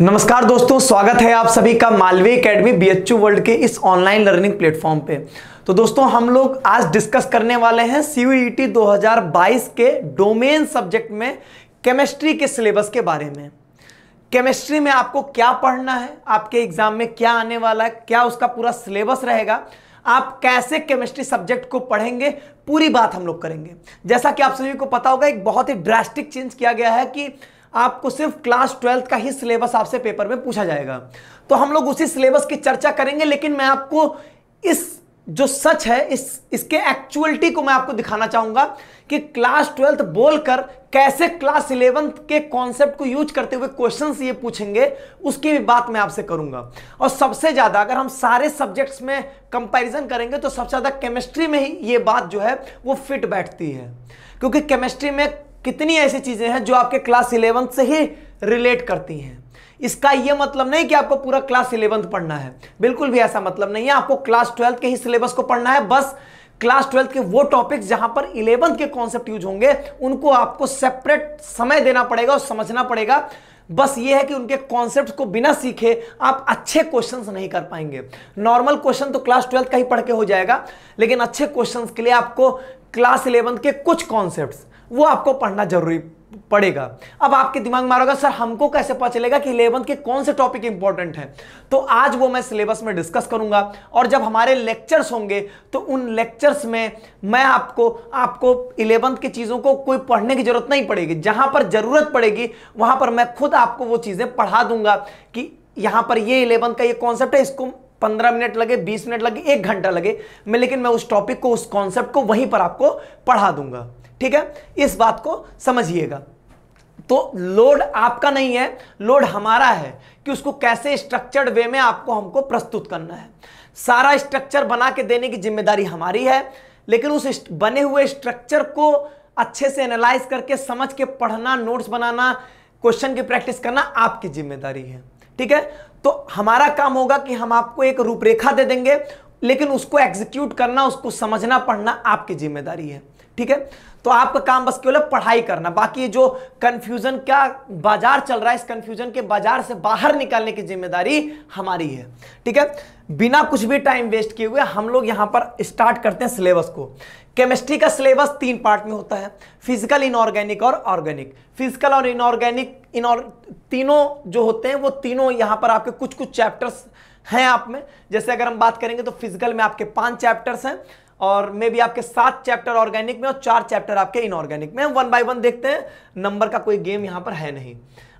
नमस्कार दोस्तों, स्वागत है आप सभी का मालवी एकेडमी बीएचयू वर्ल्ड के इस ऑनलाइन लर्निंग प्लेटफॉर्म पे। तो दोस्तों हम लोग आज डिस्कस करने वाले हैं सीयूईटी 2022 के डोमेन सब्जेक्ट में केमिस्ट्री के सिलेबस के बारे में। केमिस्ट्री में आपको क्या पढ़ना है, आपके एग्जाम में क्या आने वाला है, क्या उसका पूरा सिलेबस रहेगा, आप कैसे केमिस्ट्री सब्जेक्ट को पढ़ेंगे, पूरी बात हम लोग करेंगे। जैसा कि आप सभी को पता होगा, एक बहुत ही ड्रास्टिक चेंज किया गया है कि आपको सिर्फ क्लास 12th का ही सिलेबस आपसे पेपर में पूछा जाएगा। तो हम लोग उसी सिलेबस की चर्चा करेंगे, लेकिन मैं आपको इस जो सच है इसके एक्चुअलिटी को मैं आपको दिखाना चाहूंगा कि क्लास 12th बोलकर कैसे क्लास 11th के कॉन्सेप्ट को यूज करते हुए क्वेश्चंस ये पूछेंगे, उसकी भी बात मैं आपसे करूंगा। और सबसे ज्यादा अगर हम सारे सब्जेक्ट्स में कंपैरिजन करेंगे तो सबसे ज्यादा केमिस्ट्री में ही ये बात जो है वो फिट बैठती है, क्योंकि केमिस्ट्री में कितनी ऐसी चीजें हैं जो आपके क्लास 11th से ही रिलेट करती हैं। इसका यह मतलब नहीं कि आपको पूरा क्लास 11th पढ़ना है, बिल्कुल भी ऐसा मतलब नहीं है। आपको क्लास 12th के ही सिलेबस को पढ़ना है। बस क्लास 12th के वो टॉपिक्स जहां पर 11th के कॉन्सेप्ट यूज होंगे उनको आपको सेपरेट समय देना पड़ेगा और समझना पड़ेगा। बस ये है कि उनके कॉन्सेप्ट्स को बिना सीखे आप अच्छे क्वेश्चंस नहीं कर पाएंगे। नॉर्मल क्वेश्चन तो क्लास 12th का ही पढ़ के हो जाएगा, लेकिन अच्छे क्वेश्चंस के लिए आपको क्लास 11th के कुछ कॉन्सेप्ट्स वो आपको पढ़ना जरूरी पड़ेगा। अब आपके दिमाग में आ रहा होगा, सर हमको कैसे पता चलेगा कि 11th के कौन से टॉपिक इंपॉर्टेंट हैं? तो आज वो मैं सिलेबस में डिस्कस करूंगा, और जब हमारे लेक्चर्स होंगे तो उन लेक्चर्स में मैं आपको 11th की चीजों को कोई पढ़ने की जरूरत नहीं पड़ेगी। जहां पर जरूरत पड़ेगी वहां पर मैं खुद आपको वो चीजें पढ़ा दूंगा कि यहां पर ये 11th का ये कॉन्सेप्ट है, इसको 15 मिनट लगे, 20 मिनट लगे, 1 घंटा लगे, लेकिन मैं उस टॉपिक को, उस कॉन्सेप्ट को वहीं पर आपको पढ़ा दूंगा। ठीक है, इस बात को समझिएगा। तो लोड आपका नहीं है, लोड हमारा है कि उसको कैसे स्ट्रक्चर्ड वे में हमको प्रस्तुत करना है। सारा स्ट्रक्चर बना के देने की जिम्मेदारी हमारी है, लेकिन उस बने हुए स्ट्रक्चर को अच्छे से एनालाइज करके समझ के पढ़ना, नोट्स बनाना, क्वेश्चन की प्रैक्टिस करना आपकी जिम्मेदारी है। ठीक है, तो हमारा काम होगा कि हम आपको एक रूपरेखा दे देंगे, लेकिन उसको एग्जीक्यूट करना, उसको समझना, पढ़ना आपकी जिम्मेदारी है। ठीक है, तो आपका काम बस केवल पढ़ाई करना। बाकी जो कंफ्यूजन का बाजार चल रहा है, इस कंफ्यूजन के बाजार से बाहर निकालने की जिम्मेदारी हमारी है। ठीक है, बिना कुछ भी टाइम वेस्ट किए हुए हम लोग यहां पर स्टार्ट करते हैं सिलेबस को। केमिस्ट्री का सिलेबस 3 पार्ट में होता है, फिजिकल, इनऑर्गेनिक और ऑर्गेनिक। फिजिकल और इनऑर्गेनिक तीनों जो होते हैं वो तीनों यहां पर आपके कुछ कुछ चैप्टर्स हैं आप में। जैसे अगर हम बात करेंगे तो फिजिकल में आपके 5 चैप्टर्स हैं, और मे भी आपके 7 चैप्टर ऑर्गेनिक में और 4 चैप्टर आपके इनऑर्गेनिक में। 1 बाय 1 देखते हैं, नंबर का कोई गेम यहां पर है नहीं।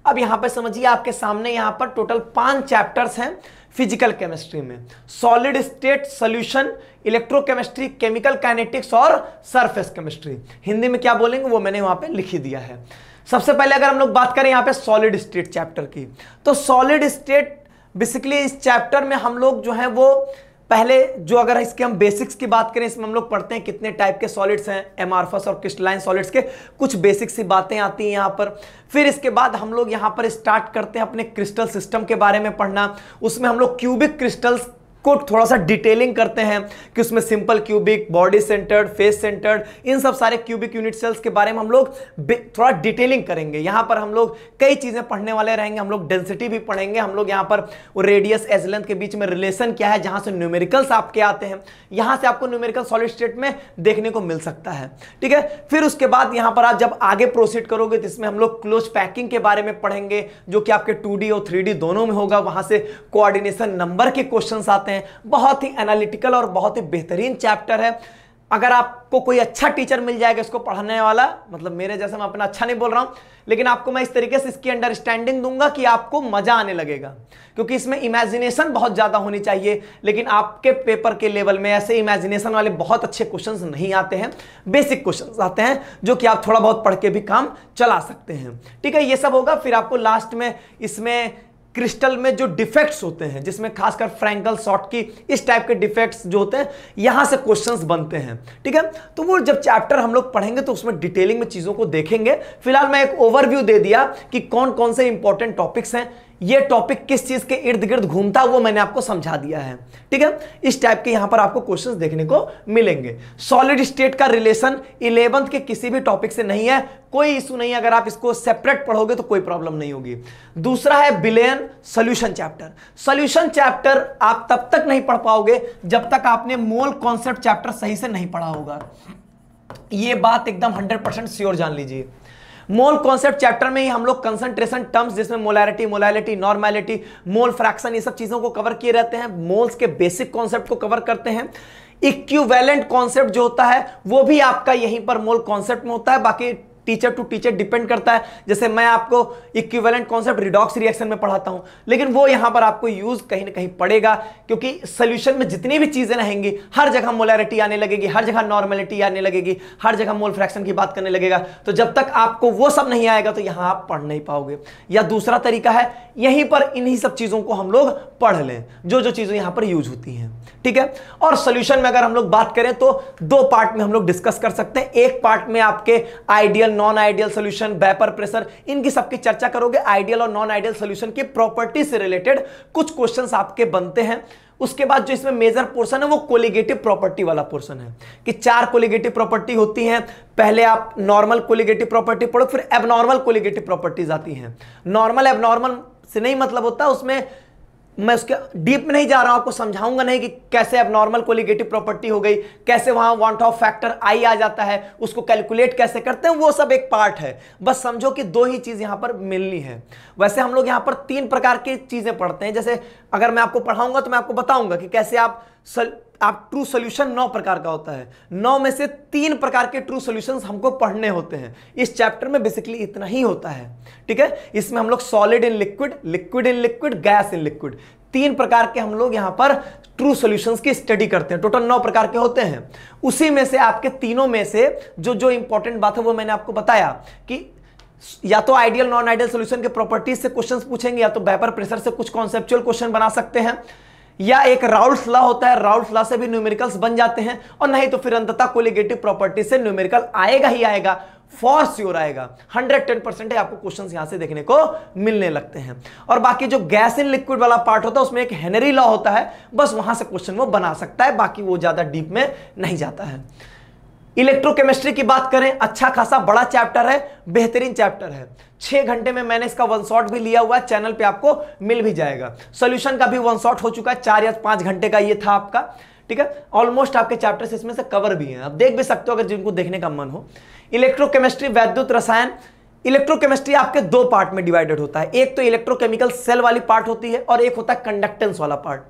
अब यहां पर समझिए, आपके सामने यहां पर टोटल 5 चैप्टर्स हैं फिजिकल केमिस्ट्री में। Solid state solution, electrochemistry, chemical kinetics और सरफेस केमिस्ट्री। हिंदी में क्या बोलेंगे वो मैंने वहां पे लिख ही दिया है। सबसे पहले अगर हम लोग बात करें यहां पे सॉलिड स्टेट चैप्टर की, तो सॉलिड स्टेट बेसिकली इस चैप्टर में हम लोग जो है वो पहले जो, अगर इसके हम बेसिक्स की बात करें, इसमें हम लोग पढ़ते हैं कितने टाइप के सॉलिड्स हैं, एमार्फस और क्रिस्टलाइन सॉलिड्स के कुछ बेसिक सी बातें आती हैं यहाँ पर। फिर इसके बाद हम लोग यहाँ पर स्टार्ट करते हैं अपने क्रिस्टल सिस्टम के बारे में पढ़ना। उसमें हम लोग क्यूबिक क्रिस्टल्स को थोड़ा सा डिटेलिंग करते हैं कि उसमें simple cubic, body centred, face centred, इन सब सारे क्यूबिक यूनिट सेल्स के बारे में हम लोग थोड़ा डिटेलिंग करेंगे। यहां पर हम लोग कई चीजें पढ़ने वाले रहेंगे। हम लोग डेंसिटी भी पढ़ेंगे, हम लोग यहां पर रेडियस एज लेंथ के बीच में रिलेशन क्या है, जहां से न्यूमेरिकल्स आपके आते हैं, यहां से आपको न्यूमेरिकल सॉलिड स्टेट में देखने को मिल सकता है। ठीक है, फिर उसके बाद यहां पर आप जब आगे प्रोसीड करोगे तो इसमें हम लोग क्लोज पैकिंग के बारे में पढ़ेंगे, जो कि आपके 2D और 3D दोनों में होगा। वहां से कोऑर्डिनेशन नंबर के क्वेश्चंस आते हैं। बहुत ही एनालिटिकल और बहुत ही बेहतरीन चैप्टर है। अगर आपको कोई अच्छा टीचर मिल जाएगा इसको पढ़ाने वाला, मतलब मेरे जैसे, मैं अपना अच्छा नहीं बोल रहा हूं, लेकिन आपको मैं इस तरीके से इसकी अंडरस्टैंडिंग दूंगा कि आपको मजा आने लगेगा, क्योंकि इसमें इमेजिनेशन बहुत ज्यादा होनी चाहिए। लेकिन आपके पेपर के लेवल में ऐसे इमेजिनेशन वाले बहुत अच्छे क्वेश्चंस नहीं आते हैं, बेसिक क्वेश्चंस आते हैं जो कि आप थोड़ा बहुत पढ़ के भी काम चला सकते हैं। ठीक है, ये सब होगा। फिर आपको लास्ट में इसमें क्रिस्टल में जो डिफेक्ट्स होते हैं, जिसमें खासकर फ्रैंकल शॉर्ट की इस टाइप के डिफेक्ट्स जो होते हैं, यहां से क्वेश्चंस बनते हैं। ठीक है, तो वो जब चैप्टर हम लोग पढ़ेंगे तो उसमें डिटेलिंग में चीजों को देखेंगे। फिलहाल मैं एक ओवरव्यू दे दिया कि कौन कौन से इंपॉर्टेंट टॉपिक्स हैं। ये टॉपिक किस चीज के इर्द गिर्द घूमता है वो मैंने आपको समझा दिया है। ठीक है, इस टाइप के यहां पर आपको क्वेश्चंस देखने को मिलेंगे। सॉलिड स्टेट का रिलेशन 11th के किसी भी टॉपिक से नहीं है, कोई इशू नहीं है, अगर आप इसको सेपरेट पढ़ोगे तो कोई प्रॉब्लम नहीं होगी। दूसरा है billion solution chapter. Solution chapter आप तब तक नहीं पढ़ पाओगे जब तक आपने मोल कॉन्सेप्ट चैप्टर सही से नहीं पढ़ा होगा। ये बात एकदम 100% श्योर जान लीजिए। मोल कॉन्सेप्ट चैप्टर में ही हम लोग कंसंट्रेशन टर्म्स जिसमें molarity, molality, normality, mole fraction, ये सब चीजों को कवर किए रहते हैं। मोल्स के बेसिक कॉन्सेप्ट को कवर करते हैं। इक्विवेलेंट कॉन्सेप्ट जो होता है वो भी आपका यहीं पर मोल कॉन्सेप्ट में होता है, बाकी टीचर टू टीचर डिपेंड करता है। जैसे मैं आपको इक्विवेलेंट कॉन्सेप्ट रिडॉक्स रिएक्शन में पढ़ाता हूं, लेकिन वो यहां पर आपको यूज कहीं ना कहीं पड़ेगा, क्योंकि सॉल्यूशन में जितनी भी चीजें रहेंगी हर जगह मोलैरिटी आने लगेगी, हर जगह नॉर्मैलिटी आने लगेगी, हर जगह मोल फ्रैक्शन की बात करने लगेगा। तो जब तक आपको वो सब नहीं आएगा तो यहां आप पढ़ नहीं पाओगे। या दूसरा तरीका है यहीं पर इन्हीं सब चीजों को हम लोग पढ़ लें, जो जो चीजें यहां पर यूज होती हैं। ठीक है, और सॉल्यूशन में अगर हम लोग बात करें तो दो पार्ट में हम लोग डिस्कस कर सकते हैं। एक पार्ट में आपके ideal, non ideal solution, vapour pressure, इनकी सबकी चर्चा करोगे। आइडियल और नॉन आइडियल सॉल्यूशन की प्रॉपर्टी से रिलेटेड कुछ क्वेश्चंस आपके बनते हैं। उसके बाद जो इसमें मेजर पोर्शन है वो कोलिगेटिव प्रॉपर्टी वाला पोर्शन है, कि 4 कोलिगेटिव प्रॉपर्टी होती हैं। पहले आप नॉर्मल कोलिगेटिव प्रॉपर्टी पढ़ो, फिर एबनॉर्मल कोलिगेटिव प्रॉपर्टीज आती हैं। नॉर्मल एबनॉर्मल से नहीं मतलब होता, उसमें मैं उसके डीप में नहीं जा रहा हूं, आपको समझाऊंगा नहीं कि कैसे एबनॉर्मल कोलिगेटिव प्रॉपर्टी हो गई, कैसे वहां वांट ऑफ फैक्टर आई आ जाता है, उसको कैलकुलेट कैसे करते हैं, वो सब एक पार्ट है। बस समझो कि 2 ही चीज यहां पर मिलनी है। वैसे हम लोग यहां पर 3 प्रकार की चीजें पढ़ते हैं। जैसे अगर मैं आपको पढ़ाऊंगा तो मैं आपको बताऊंगा कि कैसे आप ट्रू सॉल्यूशन 9 प्रकार का होता है, 9 में से 3 प्रकार के ट्रू सॉल्यूशंस हमको पढ़ने होते हैं। इस चैप्टर में बेसिकली इतना ही होता है। ठीक है, इसमें हम लोग solid in liquid, liquid in liquid, gas in liquid, 3 प्रकार के हम लोग यहां पर ट्रू सॉल्यूशंस की स्टडी करते हैं। टोटल 9 प्रकार के होते हैं। उसी में से आपके तीनों में से जो जो इंपॉर्टेंट बात है वो मैंने आपको बताया कि या तो आइडियल नॉन आइडियल सॉल्यूशन के प्रॉपर्टीज से क्वेश्चंस पूछेंगे, या तो वेपर प्रेशर से कुछ कॉन्सेप्चुअल क्वेश्चन बना सकते हैं, या एक राउल्ट्स लॉ होता है, राउल्ट्स लॉ से भी न्यूमेरिकल्स बन जाते हैं, और नहीं तो फिर अंततः कोलिगेटिव प्रॉपर्टी से न्यूमेरिकल आएगा ही आएगा, फॉर श्योर आएगा। 110% है, आपको क्वेश्चंस यहां से देखने को मिलने लगते हैं। और बाकी जो गैस इन लिक्विड वाला पार्ट होता है उसमें एक हेनरी लॉ होता है, बस वहां से क्वेश्चन वो बना सकता है, बाकी वो ज्यादा डीप में नहीं जाता है। इलेक्ट्रोकेमिस्ट्री की बात करें, अच्छा खासा बड़ा चैप्टर है, बेहतरीन चैप्टर है। 6 घंटे में मैंने इसका 1 शॉट भी लिया हुआ है, चैनल पे आपको मिल भी जाएगा। सॉल्यूशन का भी 1 शॉट हो चुका है, 4 या 5 घंटे का ये था आपका। ठीक है, ऑलमोस्ट आपके चैप्टर्स इसमें से कवर भी हैं, आप देख भी सकते हो अगर जिनको देखने का मन हो। इलेक्ट्रोकेमिस्ट्री, वैद्युत रसायन। इलेक्ट्रोकेमिस्ट्री आपके 2 पार्ट में डिवाइडेड होता है, एक तो इलेक्ट्रोकेमिकल सेल वाली पार्ट होती है और एक होता है कंडक्टेंस वाला पार्ट।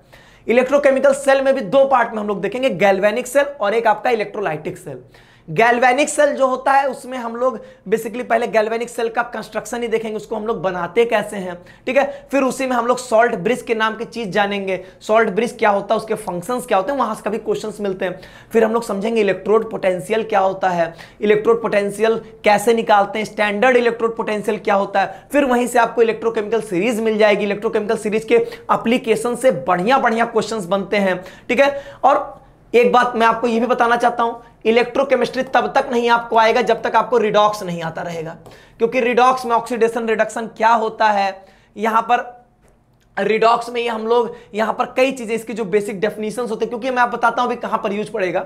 इलेक्ट्रोकेमिकल सेल में भी 2 पार्ट में हम लोग देखेंगे, गैल्वेनिक सेल और एक आपका इलेक्ट्रोलाइटिक सेल। गैल्वेनिक सेल जो होता है उसमें हम लोग बेसिकली पहले गैल्वेनिक सेल का कंस्ट्रक्शन ही देखेंगे, उसको हम लोग बनाते कैसे हैं। ठीक है, फिर उसी में हम लोग सॉल्ट ब्रिज के नाम की चीज जानेंगे, सॉल्ट ब्रिज क्या होता है, उसके फंक्शंस क्या होते हैं, वहां से कभी क्वेश्चंस मिलते हैं। फिर हम लोग समझेंगे इलेक्ट्रोड पोटेंशियल क्या होता है, इलेक्ट्रोड पोटेंशियल कैसे निकालते हैं, स्टैंडर्ड इलेक्ट्रोड पोटेंशियल क्या होता है। फिर वहीं से आपको इलेक्ट्रोकेमिकल सीरीज मिल जाएगी, इलेक्ट्रोकेमिकल सीरीज के एप्लीकेशन से बढ़िया बढ़िया क्वेश्चंस बनते हैं। ठीक है, और एक बात मैं आपको यह भी बताना चाहता हूं, इलेक्ट्रोकेमिस्ट्री तब तक नहीं आपको आएगा जब तक आपको रिडॉक्स नहीं आता रहेगा, क्योंकि रिडॉक्स में ऑक्सीडेशन रिडक्शन क्या होता है, यहां पर रिडॉक्स में ये हम लोग यहां पर कई चीजें इसकी जो बेसिक डेफिनेशंस होते हैं, क्योंकि मैं आप बताता हूं भी कहां पर यूज पड़ेगा।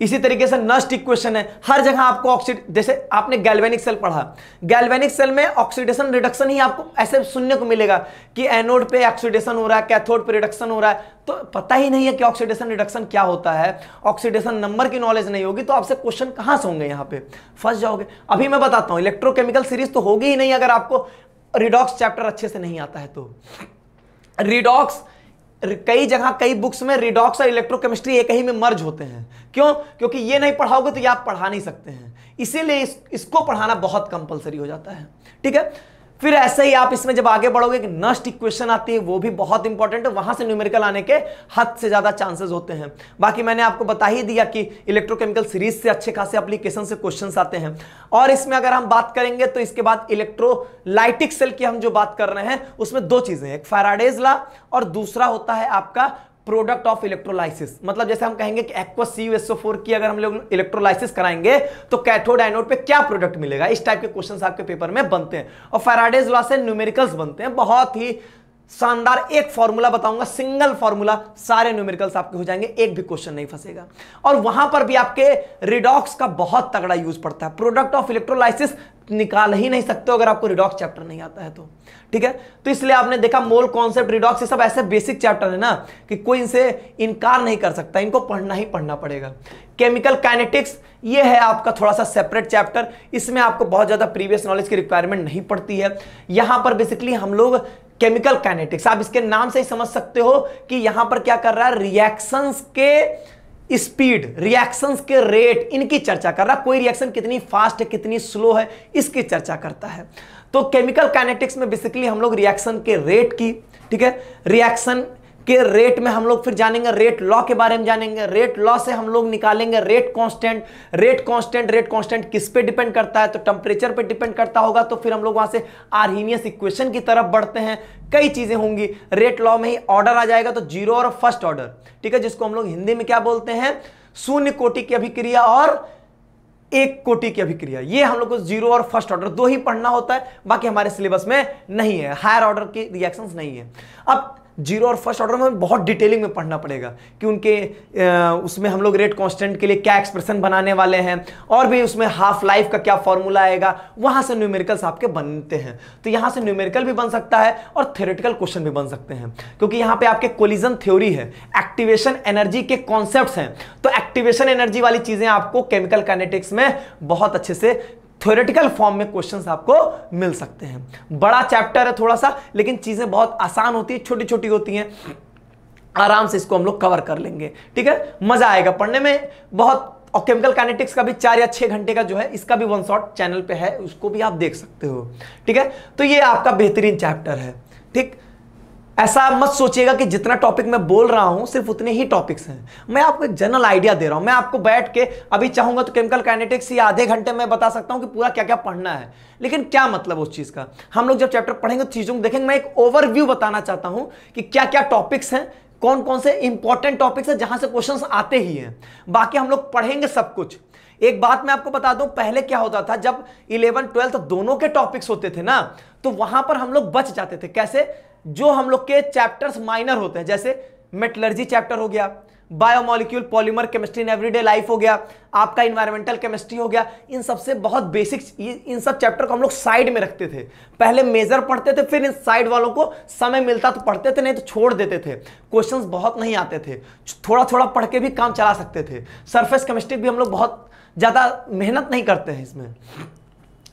इसी तरीके से नस्ट इक्वेशन है, हर जगह आपको जैसे आपने गैल्वेनिक सेल पढ़ा, गैल्वेनिक सेल में ऑक्सीडेशन रिडक्शन ही आपको ऐसे सुनने को मिलेगा कि एनोड पे ऑक्सीडेशन हो रहा है, कैथोड पे रिडक्शन हो रहा है, तो पता ही नहीं है कि ऑक्सीडेशन रिडक्शन क्या होता है, ऑक्सीडेशन नंबर की नॉलेज नहीं होगी, तो आपसे क्वेश्चन कहां से होंगे, यहां पे फंस जाओगे। अभी मैं बताता हूं, इलेक्ट्रोकेमिकल सीरीज तो होगी ही नहीं अगर आपको रिडॉक्स चैप्टर अच्छे से नहीं आता है। तो रिडॉक्स कई जगह कई बुक्स में रिडॉक्स और इलेक्ट्रोकेमिस्ट्री एक ही में मर्ज होते हैं। क्यों? क्योंकि ये नहीं पढ़ाओगे तो ये आप पढ़ा नहीं सकते हैं, इसीलिए इसको पढ़ाना बहुत कंपलसरी हो जाता है। ठीक है, फिर ऐसे ही आप इसमें जब आगे बढ़ोगे कि नस्ट इक्वेशन आती है, वो भी बहुत इंपॉर्टेंट है, वहां से न्यूमेरिकल आने के हद से ज्यादा चांसेस होते हैं। बाकी मैंने आपको बता ही दिया कि इलेक्ट्रोकेमिकल सीरीज से अच्छे खासे एप्लीकेशन से क्वेश्चंस आते हैं। और इसमें अगर हम बात करेंगे तो इसके बाद इलेक्ट्रोलाइटिक सेल की हम जो बात कर रहे हैं उसमें 2 चीजें हैं, एक फैराडेज लॉ और दूसरा होता है आपका प्रोडक्ट ऑफ इलेक्ट्रोलाइसिस, मतलब जैसे हम कहेंगे कि एक्वस CuSO4 की अगर हम लोग इलेक्ट्रोलाइसिस कराएंगे तो कैथोड एनोड पे क्या प्रोडक्ट मिलेगा, इस टाइप के क्वेश्चंस आपके पेपर में बनते हैं। और फैराडेज लॉ से न्यूमेरिकल्स बनते हैं, बहुत ही शानदार। एक फॉर्मूला बताऊंगा, सिंगल फॉर्मूला, सारे न्यूमेरिकल्स आपके हो जाएंगे, एक भी क्वेश्चन नहीं फंसेगा। और वहां पर भी आपके रिडॉक्स का बहुत तगड़ा यूज पड़ता है। प्रोडक्ट ऑफ इलेक्ट्रोलाइसिस निकाल ही नहीं सकते अगर आपको रिडॉक्स चैप्टर नहीं आता है तो, ठीक है। तो इसलिए आपने देखा मोल कॉन्सेप्ट, रिडॉक्स, ये सब ऐसे बेसिक चैप्टर है ना कि कोई इनसे इनकार नहीं कर सकता, इनको पढ़ना ही पढ़ना पड़ेगा। केमिकल काइनेटिक्स, ये है आपका थोड़ा सा सेपरेट चैप्टर, इसमें आपको बहुत ज्यादा प्रीवियस नॉलेज की रिक्वायरमेंट नहीं पड़ती है। यहां पर बेसिकली हम लोग केमिकल काइनेटिक्स, आप इसके नाम से ही समझ सकते हो कि यहां पर क्या कर रहा है, रिएक्शंस के स्पीड, रिएक्शंस के रेट, इनकी चर्चा कर रहा है। कोई रिएक्शन कितनी फास्ट है, कितनी स्लो है, इसकी चर्चा करता है। तो केमिकल काइनेटिक्स में बेसिकली हम लोग रिएक्शन के रेट की, ठीक है, रिएक्शन के रेट में हम लोग फिर जानेंगे, रेट लॉ के बारे में जानेंगे। रेट लॉ से हम लोग निकालेंगे रेट कांस्टेंट। रेट कांस्टेंट किस पे डिपेंड करता है, तो टेम्परेचर पे डिपेंड करता होगा। तो फिर हम लोग वहां से आर्हीनियस इक्वेशन की तरफ बढ़ते हैं, कई चीजें होंगी। रेट लॉ में ही ऑर्डर आ जाएगा, तो जीरो और फर्स्ट ऑर्डर, ठीक है, जिसको हम लोग हिंदी में क्या बोलते हैं, शून्य कोटि की अभिक्रिया और एक कोटि की अभिक्रिया। ये हम लोग को जीरो और फर्स्ट ऑर्डर दो ही पढ़ना होता है, बाकी हमारे सिलेबस में नहीं है, हायर ऑर्डर की रिएक्शंस नहीं है। अब जीरो और फर्स्ट ऑर्डर में बहुत डिटेलिंग में पढ़ना पड़ेगा कि उनके उसमें हम लोग रेट कांस्टेंट के लिए क्या एक्सप्रेशन बनाने वाले हैं, और भी उसमें हाफ लाइफ का क्या फॉर्मूला आएगा, वहां से न्यूमेरिकल्स आपके बनते हैं। तो यहां से न्यूमेरिकल भी बन सकता है और थ्योरेटिकल क्वेश्चन भी बन सकते हैं, क्योंकि यहां पे आपके कोलिजन थ्योरी है, एक्टिवेशन एनर्जी के कॉन्सेप्ट्स हैं। तो एक्टिवेशन एनर्जी वाली चीजें आपको केमिकल काइनेटिक्स में बहुत अच्छे से थ्योरेटिकल फॉर्म में क्वेश्चंस आपको मिल सकते हैं। बड़ा चैप्टर है थोड़ा सा, लेकिन चीजें बहुत आसान होती है, छोटी छोटी होती हैं, आराम से इसको हम लोग कवर कर लेंगे, ठीक है। मजा आएगा पढ़ने में बहुत। और केमिकल काइनेटिक्स का भी 4 या 6 घंटे का जो है, इसका भी वन शॉट चैनल पे है, उसको भी आप देख सकते हो, ठीक है। तो ये आपका बेहतरीन चैप्टर है, ठीक। ऐसा मत सोचिएगा कि जितना टॉपिक मैं बोल रहा हूं सिर्फ उतने ही टॉपिक्स हैं, मैं आपको एक जनरल आइडिया दे रहा हूं। मैं आपको बैठ के अभी चाहूंगा तो केमिकल काइनेटिक्स ये आधे घंटे में बता सकता हूं कि पूरा क्या क्या पढ़ना है, लेकिन क्या मतलब उस चीज का। हम लोग जब चैप्टर पढ़ेंगे तो चीजों को देखेंगे। मैं एक ओवरव्यू बताना चाहता हूं कि क्या क्या टॉपिक्स हैं, कौन कौन से इंपॉर्टेंट टॉपिक्स हैं जहां से क्वेश्चंस आते ही हैं। बाकी हम लोग पढ़ेंगे सब कुछ। एक बात मैं आपको बता दूं, पहले क्या होता था, जब 11 12 दोनों के टॉपिक्स होते थे ना, तो वहां पर हम लोग बच जाते थे। कैसे, जो हम लोग के चैप्टर्स माइनर होते हैं, जैसे मेटलर्जी चैप्टर हो गया, biomolecule, polymer chemistry in everyday life हो गया, आपका इन्वायरमेंटल केमिस्ट्री हो गया, इन सबसे बहुत बेसिक, इन सब चैप्टर को हम लोग साइड में रखते थे। पहले मेजर पढ़ते थे, फिर इन साइड वालों को समय मिलता तो पढ़ते थे, नहीं तो छोड़ देते थे। क्वेश्चंस बहुत नहीं आते थे, थोड़ा थोड़ा पढ़ के भी काम चला सकते थे। सरफेस केमिस्ट्री भी हम लोग बहुत ज्यादा मेहनत नहीं करते हैं इसमें।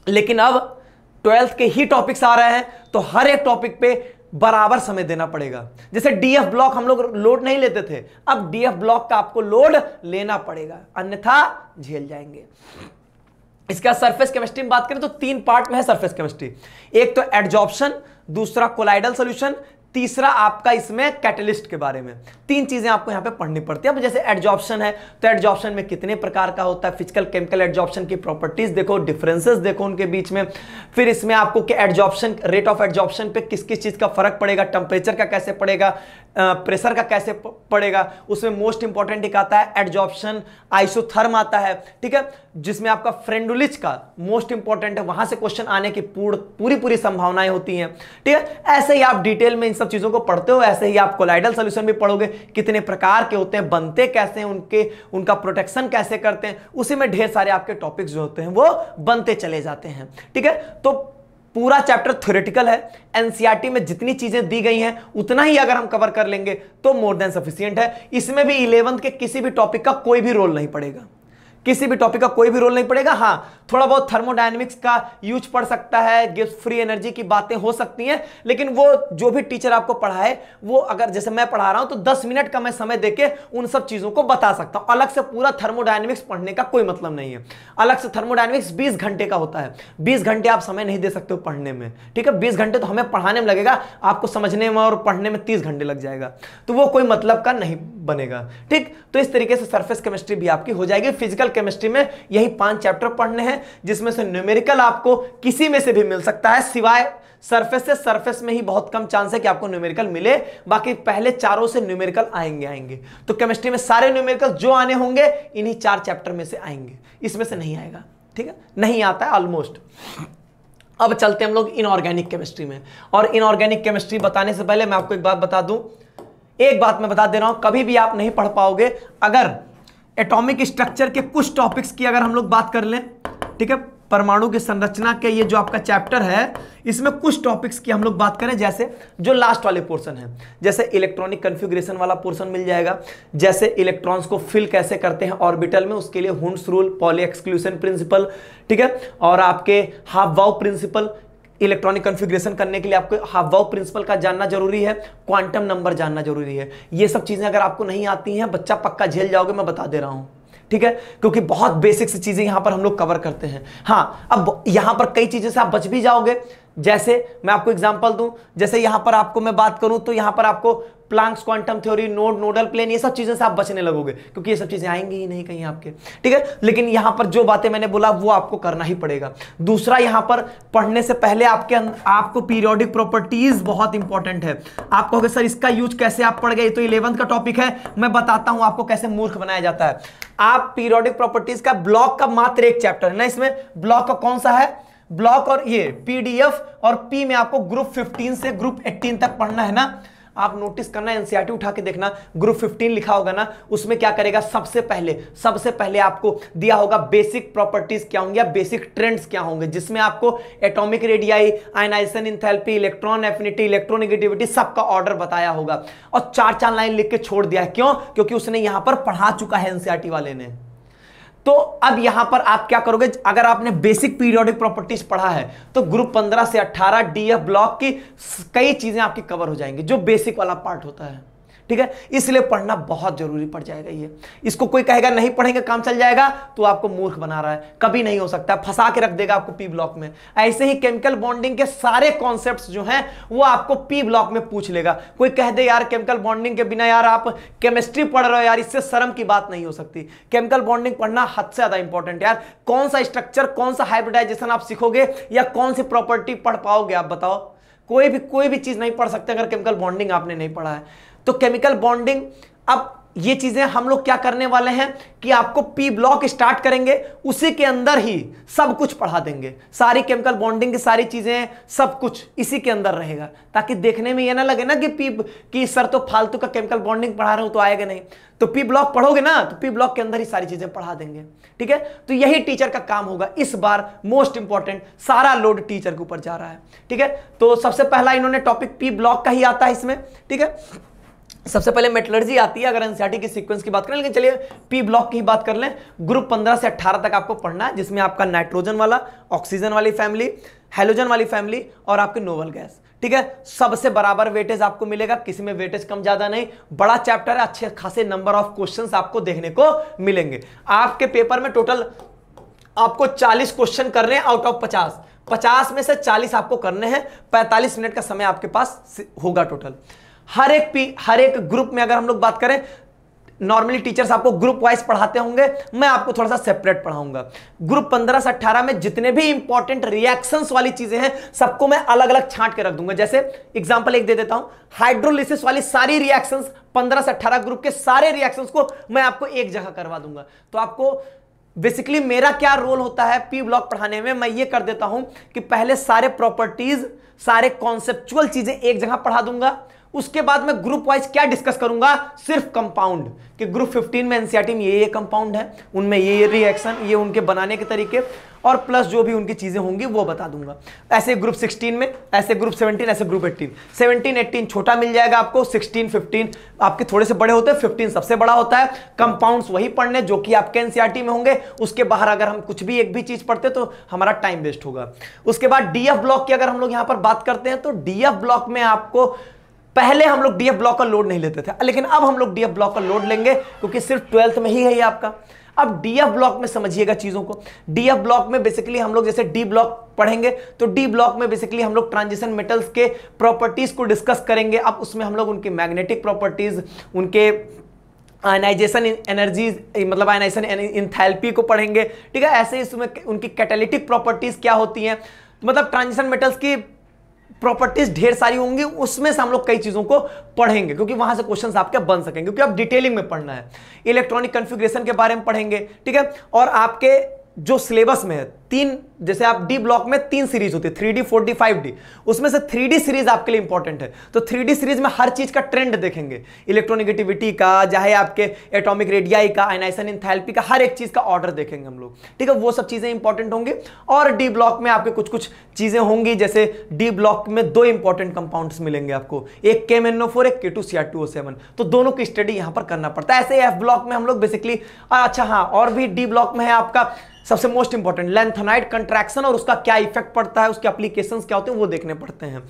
लेकिन अब 12th के ही टॉपिक्स आ रहे हैं, तो हर एक टॉपिक पे बराबर समय देना पड़ेगा। जैसे डीएफ ब्लॉक हम लोग लोड नहीं लेते थे, अब डीएफ ब्लॉक का आपको लोड लेना पड़ेगा, अन्यथा झेल जाएंगे। इसका सरफेस केमिस्ट्री में बात करें तो 3 पार्ट में है सरफेस केमिस्ट्री। एक तो एडजॉर्प्शन, दूसरा कोलाइडल सॉल्यूशन, तीसरा आपका इसमें कैटलिस्ट के बारे में। 3 चीजें आपको यहां पे पढ़नी पड़ती है। अब जैसे एडजॉर्प्शन है, तो एडजॉर्प्शन में कितने प्रकार का होता है, फिजिकल केमिकल एडजॉर्प्शन की प्रॉपर्टीज देखो, डिफरेंसेस देखो उनके बीच में। फिर इसमें आपको कि एडजॉर्प्शन, रेट ऑफ एडजॉर्प्शन पे किस किस चीज का फर्क पड़ेगा, टेम्परेचर का कैसे पड़ेगा, प्रेशर का कैसे पड़ेगा। उसमें मोस्ट इंपॉर्टेंट एक आता है एडजॉर्प्शन आइसोथर्म आता है, ठीक है, जिसमें आपका फ्रेंडुलिच का मोस्ट इंपॉर्टेंट है, वहां से क्वेश्चन आने की पूरी संभावनाएं होती हैं, ठीक है। ऐसे ही आप डिटेल में इन सब चीजों को पढ़ते हो, ऐसे ही आप कोलाइडल सॉल्यूशन भी पढ़ोगे, कितने प्रकार के होते हैं, बनते कैसे हैं, उनका प्रोटेक्शन कैसे करते हैं, उसी में ढेर सारे आपके टॉपिक्स जो होते हैं वो बनते चले जाते हैं, ठीक है। तो पूरा चैप्टर थ्योरेटिकल है। एनसीईआरटी में जितनी चीजें दी गई हैं उतना ही अगर हम कवर कर लेंगे तो मोर देन सफिशिएंट है। इसमें भी 11th के किसी भी टॉपिक का कोई भी रोल नहीं पड़ेगा, किसी भी टॉपिक का कोई भी रोल नहीं पड़ेगा। हाँ, थोड़ा बहुत थर्मोडायनेमिक्स का यूज पड़ सकता है, गिब्स फ्री एनर्जी की बातें हो सकती हैं, लेकिन वो जो भी टीचर आपको पढ़ाए, वो अगर जैसे मैं पढ़ा रहा हूं तो 10 मिनट का मैं समय देके उन सब चीजों को बता सकता हूं। अलग से पूरा थर्मोडायनेमिक्स पढ़ने का कोई मतलब नहीं है। अलग से थर्मोडायनेमिक्स 20 घंटे का होता है, 20 घंटे आप समय नहीं दे सकते हो पढ़ने में, ठीक है। 20 घंटे तो हमें पढ़ाने में लगेगा, आपको समझने में और पढ़ने में 30 घंटे लग जाएगा, तो वो कोई मतलब का नहीं बनेगा, ठीक। तो इस तरीके से सरफेस केमिस्ट्री भी आपकी हो जाएगी। फिजिकल केमिस्ट्री में यही 5 चैप्टर पढ़ने हैं, जिसमें से न्यूमेरिकल आपको किसी में से भी मिल सकता है, सिवाय सरफेस से। सरफेस में ही बहुत कम चांस है कि आपको न्यूमेरिकल मिले, बाकी पहले चारों से न्यूमेरिकल आएंगे। तो केमिस्ट्री में सारे न्यूमेरिकल जो आने होंगे इन्हीं 4 चैप्टर में से आएंगे, इसमें से नहीं आएगा। ठीक है, नहीं आता है ऑलमोस्ट। अब चलते हैं हम लोग इनऑर्गेनिक केमिस्ट्री में। और इनऑर्गेनिक केमिस्ट्री बताने से पहले मैं आपको एक बात बता दूं, एक बात मैं बता दे रहा हूं, कभी भी आप नहीं पढ़ पाओगे अगर एटॉमिक स्ट्रक्चर के कुछ टॉपिक्स की अगर हम लोग बात कर लें। ठीक है, परमाणु की संरचना के ये जो आपका चैप्टर है, इसमें कुछ टॉपिक्स की हम लोग बात करें, जैसे जो लास्ट वाले पोर्शन है, जैसे इलेक्ट्रॉनिक कन्फिग्रेशन वाला पोर्शन मिल जाएगा, जैसे इलेक्ट्रॉन्स को फिल कैसे करते हैं ऑर्बिटल में, उसके लिए Hund's rule, Pauli exclusion principle, ठीक है, और आपके aufbau principle. Electronic configuration करने के लिए आपको हाफ वाव प्रिंसिपल का जानना जरूरी है, क्वांटम नंबर जानना जरूरी है। ये सब चीजें अगर आपको नहीं आती हैं, बच्चा पक्का झेल जाओगे, मैं बता दे रहा हूं। ठीक है, क्योंकि बहुत बेसिक सी चीजें यहां पर हम लोग कवर करते हैं। हाँ, अब यहां पर कई चीजें से आप बच भी जाओगे। जैसे मैं आपको एग्जांपल दूं, जैसे यहां पर आपको मैं बात करूं तो यहां पर आपको Planck's quantum theory, nodal plane, ये सब चीजें से आप बचने लगोगे, क्योंकि ये सब चीजें आएंगी ही नहीं कहीं आपके। ठीक है, लेकिन यहां पर जो बातें मैंने बोला वो आपको करना ही पड़ेगा। दूसरा, यहां पर पढ़ने से पहले आपको पीरियोडिक प्रॉपर्टीज बहुत इंपॉर्टेंट है। आप कहोगे सर इसका यूज कैसे आप पढ़ गए, तो 11th का टॉपिक है, मैं बताता हूं आपको कैसे मूर्ख बनाया जाता है। आप पीरियोडिक प्रॉपर्टीज का ब्लॉक का मात्र एक चैप्टर है ना, इसमें ब्लॉक का कौन सा है, ब्लॉक और ये पीडीएफ और पी में आपको ग्रुप 15 से ग्रुप 18 तक पढ़ना है ना। आप नोटिस करना, एनसीईआरटी उठा के देखना, ग्रुप 15 लिखा होगा ना, उसमें क्या करेगा, सबसे पहले आपको दिया होगा बेसिक प्रॉपर्टीज क्या होंगे या बेसिक ट्रेंड्स क्या होंगे, जिसमें आपको atomic radii, ionisation enthalpy, electron affinity, electronegativity सबका ऑर्डर बताया होगा। और 4 लाइन लिख के छोड़ दिया है, क्यों, क्योंकि उसने यहां पर पढ़ा चुका है एनसीईआरटी वाले ने। तो अब यहां पर आप क्या करोगे, अगर आपने बेसिक पीरियोडिक प्रॉपर्टीज पढ़ा है तो ग्रुप 15 से 18 डीएफ ब्लॉक की कई चीजें आपकी कवर हो जाएंगी, जो बेसिक वाला पार्ट होता है। ठीक है, इसलिए पढ़ना बहुत जरूरी पड़ जाएगा ये। इसको कोई कहेगा नहीं पढ़ेंगे काम चल जाएगा, तो आपको मूर्ख बना रहा है, कभी नहीं हो सकता, फंसा के रख देगा आपको पी ब्लॉक में। ऐसे ही केमिकल बॉन्डिंग के सारे कॉन्सेप्ट्स जो हैं वो आपको पी ब्लॉक में पूछ लेगा। कोई कह दे यार केमिकल बॉन्डिंग के बिना यार आप केमिस्ट्री पढ़ रहे हो यार, इससे शर्म की बात नहीं हो सकती। केमिकल बॉन्डिंग पढ़ना हद से ज्यादा इंपॉर्टेंट यार। कौन सा स्ट्रक्चर, कौन सा हाइब्रिडाइजेशन आप सीखोगे या कौन सी प्रॉपर्टी पढ़ पाओगे आप बताओ। कोई भी चीज नहीं पढ़ सकते अगर केमिकल बॉन्डिंग आपने नहीं पढ़ा है। तो केमिकल बॉन्डिंग, अब ये चीजें हम लोग क्या करने वाले हैं कि आपको पी ब्लॉक स्टार्ट करेंगे, उसी के अंदर ही सब कुछ पढ़ा देंगे, सारी केमिकल बॉन्डिंग की सारी चीजें, सब कुछ इसी के अंदर रहेगा, ताकि देखने में ये ना लगे ना कि सर तो फालतू का केमिकल बॉन्डिंग पढ़ा रहे हो तो आएगा नहीं। तो पी ब्लॉक पढ़ोगे ना, तो पी ब्लॉक के अंदर ही सारी चीजें पढ़ा देंगे। ठीक है, तो यही टीचर का काम होगा। इस बार मोस्ट इंपॉर्टेंट, सारा लोड टीचर के ऊपर जा रहा है। ठीक है, तो सबसे पहला इन्होंने टॉपिक पी ब्लॉक का ही आता है इसमें। ठीक है, सबसे पहले मेटलर्जी आती है अगर एनसीईआरटी की सीक्वेंस की बात करें, लेकिन चलिए पी ब्लॉक की ही बात कर लें। ग्रुप 15 से 18 तक आपको पढ़ना है, जिसमें आपका नाइट्रोजन वाला, ऑक्सीजन वाली फैमिली, हैलोजन वाली फैमिली और आपके नोबल गैस। ठीक है, सबसे बराबर वेटेज आपको मिलेगा, किसी में वेटेज कम ज्यादा नहीं। बड़ा चैप्टर है, अच्छे खासे नंबर ऑफ क्वेश्चंस आपको देखने को मिलेंगे। आपके पेपर में टोटल आपको 40 क्वेश्चन करने हैं आउट ऑफ 50 में से 40 आपको करने हैं। 45 मिनट का समय आपके पास होगा टोटल। हर एक ग्रुप में अगर हम लोग बात करें, नॉर्मली टीचर्स आपको ग्रुप वाइज पढ़ाते होंगे, मैं आपको थोड़ा सा सेपरेट पढ़ाऊंगा। ग्रुप 15 से 18 में जितने भी इंपॉर्टेंट रिएक्शंस वाली चीजें हैं सबको मैं अलग अलग छांट के रख दूंगा। जैसे एग्जांपल एक दे देता हूं, हाइड्रोलिसिस वाली सारी रिएक्शंस 15 से 18 ग्रुप के सारे रिएक्शंस को मैं आपको एक जगह करवा दूंगा। तो आपको बेसिकली मेरा क्या रोल होता है पी ब्लॉक पढ़ाने में, मैं ये कर देता हूं कि पहले सारे प्रॉपर्टीज, सारे कॉन्सेप्चुअल चीजें एक जगह पढ़ा दूंगा। उसके बाद मैं ग्रुप वाइज क्या डिस्कस करूंगा, सिर्फ कंपाउंड, कि ग्रुप 15 में एनसीईआरटी में ये कंपाउंड है, उनमें ये रिएक्शन, ये उनके बनाने के तरीके, और प्लस जो भी उनकी चीजें होंगी वो बता दूंगा। ऐसे ग्रुप 16 में, ऐसे ग्रुप 17, ऐसे ग्रुप 18। 17, 18 छोटा मिल जाएगा आपको, 16, 15 आपके थोड़े से बड़े होते हैं, 15 सबसे बड़ा होता है। कंपाउंड्स वही पढ़ने जो कि आपके एनसीईआरटी में होंगे, उसके बाहर अगर हम कुछ भी एक भी चीज पढ़ते तो हमारा टाइम वेस्ट होगा। उसके बाद डीएफ ब्लॉक की अगर हम लोग यहां पर बात करते हैं, तो डीएफ ब्लॉक में आपको, पहले हम लोग डीएफ ब्लॉक का लोड नहीं लेते थे, लेकिन अब हम लोग डीएफ ब्लॉक का लोड लेंगे, क्योंकि सिर्फ 12th में ही है ये आपका। अब डीएफ ब्लॉक में समझिएगा चीजों को। डीएफ ब्लॉक में बेसिकली हम लोग जैसे डी ब्लॉक पढ़ेंगे, तो डी ब्लॉक में बेसिकली हम लोग ट्रांजिशन मेटल्स के प्रॉपर्टीज को डिस्कस करेंगे। अब उसमें हम लोग उनकी मैग्नेटिक प्रॉपर्टीज, उनके आयनाइजेशन एनर्जी, मतलब आयनाइजेशन इंथैल्पी को पढ़ेंगे, ठीक है। ऐसे इसमें उनकी कैटालिटिक प्रॉपर्टीज क्या होती हैं, मतलब ट्रांजिशन मेटल्स की प्रॉपर्टीज ढेर सारी होंगी, उसमें से हम लोग कई चीजों को पढ़ेंगे क्योंकि वहां से क्वेश्चंस आपके बन सकेंगे, क्योंकि आप डिटेलिंग में पढ़ना है। इलेक्ट्रॉनिक कॉन्फ़िगरेशन के बारे में पढ़ेंगे, ठीक है। और आपके जो सिलेबस में है तीन, जैसे आप डी ब्लॉक में 3 सीरीज होती है, 3D 4D 5D, उसमें से 3D सीरीज आपके लिए इंपॉर्टेंट है। तो 3D सीरीज में हर चीज का ट्रेंड देखेंगे, इलेक्ट्रोनेगेटिविटी का, चाहे आपके एटॉमिक रेडियाई का, आयनाइजेशन एंथैल्पी का, हर एक चीज का ऑर्डर देखेंगे हम लोग, ठीक है। वो सब चीजें इंपॉर्टेंट होंगी। और डी ब्लॉक में आपके कुछ कुछ चीजें होंगी, जैसे डी ब्लॉक में 2 इंपॉर्टेंट कंपाउंड्स मिलेंगे आपको, एक KMnO4, एक K2Cr2O7, तो दोनों की स्टडी यहां पर करना पड़ता है। ऐसे एफ ब्लॉक में हम लोग बेसिकली, अच्छा हाँ, और भी डी ब्लॉक में है आपका सबसे मोस्ट इंपॉर्टेंट लेंथेनाइड कंट्रैक्शन और उसका क्या इफेक्ट पड़ता है, उसके एप्लीकेशंस क्या होते हैं वो देखने पड़ते हैं।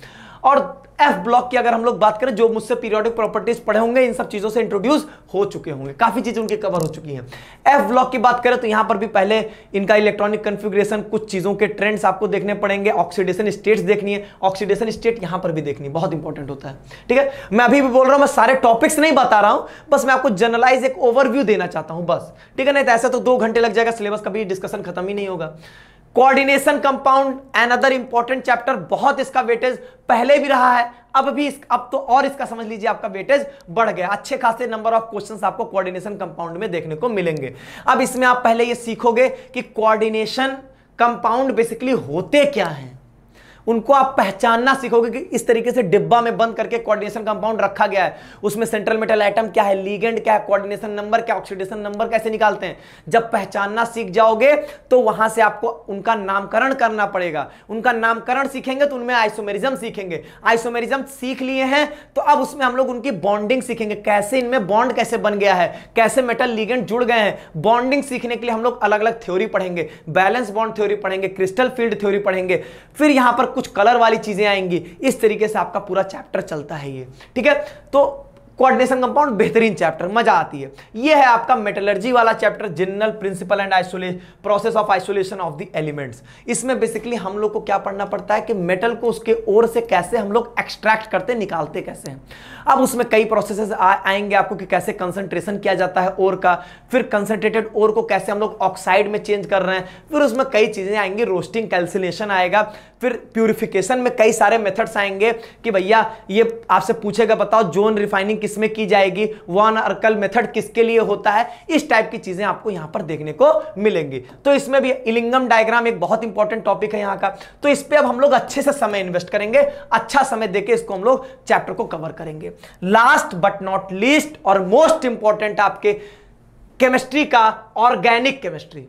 और एफ ब्लॉक की अगर हम लोग बात करें, जो मुझसे पीरियोडिक प्रॉपर्टीज पढ़े होंगे, इन सब चीजों से इंट्रोड्यूस हो चुके होंगे, काफी चीजें उनकी कवर हो चुकी हैं। एफ ब्लॉक की बात करें तो यहां पर भी पहले इनका इलेक्ट्रॉनिक कॉन्फ़िगरेशन, कुछ चीजों के ट्रेंड्स आपको देखने पड़ेंगे, ऑक्सीडेशन स्टेट्स देखनी है, ऑक्सीडेशन स्टेट यहां पर भी देखनी है, बहुत इंपॉर्टेंट होता है, ठीक है। मैं अभी भी बोल रहा हूं, मैं सारे टॉपिक्स नहीं बता रहा हूं, बस मैं आपको जनरलाइज एक ओवरव्यू देना चाहता हूं बस, ठीक है। नहीं तो ऐसा तो 2 घंटे लग जाएगा, सिलेबस कभी डिस्कशन खत्म ही नहीं होगा। Coordination compound another important chapter, बहुत इसका वेटेज पहले भी रहा है, अब भी अब तो और इसका समझ लीजिए आपका वेटेज बढ़ गया, अच्छे खासे नंबर ऑफ क्वेश्चंस आपको कोऑर्डिनेशन कंपाउंड में देखने को मिलेंगे। अब इसमें आप पहले ये सीखोगे कि कोऑर्डिनेशन कंपाउंड बेसिकली होते क्या हैं, उनको आप पहचानना सीखोगे कि इस तरीके से डिब्बा में बंद करके कोऑर्डिनेशन कंपाउंड रखा गया है, उसमें सेंट्रल मेटल एटम क्या है, लीगेंड क्या है, कोऑर्डिनेशन नंबर क्या, ऑक्सीडेशन नंबर कैसे निकालते हैं। जब पहचानना सीख जाओगे तो वहां से आपको उनका नामकरण करना पड़ेगा, उनका नामकरण सीखेंगे तो उनमें आइसोमेरिज्म सीखेंगे, आइसोमेरिज्म सीख लिए हैं तो अब उसमें हम लोग उनकी बॉन्डिंग सीखेंगे, कैसे इनमें बॉन्ड कैसे बन गया है, कैसे मेटल लीगेंड जुड़ गए हैं। बॉन्डिंग सीखने के लिए हम लोग अलग अलग थ्योरी पढ़ेंगे, बैलेंस बॉन्ड थ्योरी पढ़ेंगे, क्रिस्टल फील्ड थ्योरी पढ़ेंगे, फिर यहां पर कुछ कलर वाली चीजें आएंगी। इस तरीके से आपका पूरा चैप्टर चलता है ये, ठीक है। तो कोऑर्डिनेशन कंपाउंड बेहतरीन चैप्टर, मजा आती है। ये है आपका मेटलर्जी वाला chapter, general principle and isolation, process of isolation of the elements. इसमें बेसिकली हम लोग को क्या पढ़ना पड़ता है कि मेटल को उसके ओर से कैसे हम लोग एक्सट्रैक्ट करते, निकालते कैसे हैं। अब उसमें कई प्रोसेसेस आएंगे आपको कि कैसे कंसंट्रेशन किया जाता है ओर का, फिर कंसंट्रेटेड ओर को कैसे हम लोग ऑक्साइड में चेंज कर रहे हैं, फिर उसमें कई चीजें आएंगी, रोस्टिंग, कैल्सिनेशन आएगा, फिर प्यूरिफिकेशन में कई सारे मेथड्स आएंगे कि भैया ये आपसे पूछेगा बताओ जोन रिफाइनिंग किसमें की जाएगी, वन अर्कल मेथड किसके लिए होता है, इस टाइप की चीजें आपको यहां पर देखने को मिलेंगी। तो इसमें भी इलिंगम डायग्राम एक बहुत इंपॉर्टेंट टॉपिक है यहां का, तो इस पे अब हम लोग अच्छे से समय इन्वेस्ट करेंगे, अच्छा समय देके इसको हम लोग चैप्टर को कवर करेंगे। लास्ट बट नॉट लीस्ट और मोस्ट इंपॉर्टेंट आपके केमिस्ट्री का ऑर्गेनिक केमिस्ट्री।